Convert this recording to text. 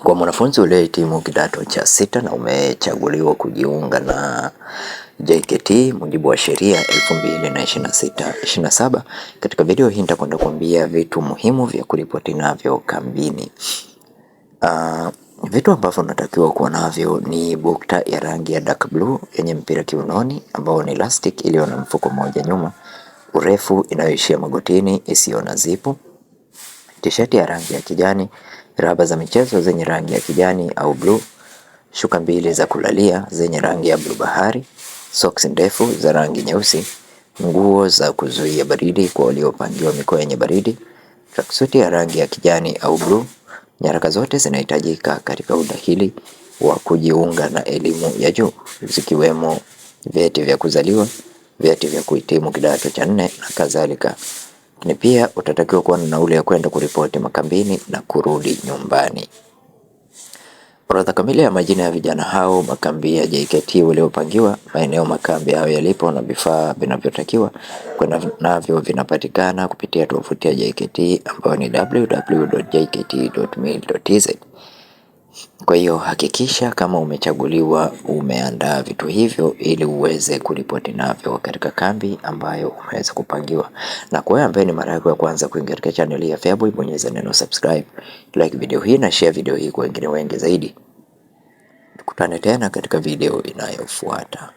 Kwa mwanafunzi uliyehitimu kidato cha sita na umechaguliwa kujiunga na JKT mujibu wa sheria 2026/27, katika video hii nitakwenda kuambia vitu muhimu vya kuripoti navyo kambini. Vitu ambavyo unatakiwa kuwa navyo ni bukta ya rangi ya dark blue yenye mpira kiunoni ambao ni elastic iliyo na mfuko mmoja nyuma, urefu inayoishia magotini isiyo na zipu, tisheti ya rangi ya kijani, raba za michezo zenye rangi ya kijani au blue, shuka mbili za kulalia zenye rangi ya blue bahari, socks ndefu za rangi nyeusi, nguo za kuzuia baridi kwa waliopangiwa mikoa yenye baridi, tracksuit ya rangi ya kijani au blue. Nyaraka zote zinahitajika katika udahili wa kujiunga na elimu ya juu, zikiwemo vyeti vya kuzaliwa, vyeti vya kuhitimu kidato cha 4 na kadhalika. Ni pia utatakiwa kuwa na nauli ya kwenda kuripoti makambini na kurudi nyumbani. Orodha kamili ya majina ya vijana hao, makambi ya JKT waliopangiwa, maeneo makambi hayo yalipo na vifaa vinavyotakiwa kwenda navyo vinapatikana kupitia tovuti ya JKT ambayo ni www.jkt.mil.tz. Kwa hiyo hakikisha kama umechaguliwa umeandaa vitu hivyo ili uweze kuripoti navyo katika kambi ambayo umeweza kupangiwa. Na kwa wewe ambaye ni mara yako ya kwanza kuingia katika channel hii ya Feaboy, bonyeza neno subscribe, like video hii na share video hii kwa wengine wengi zaidi. Tukutane tena katika video inayofuata.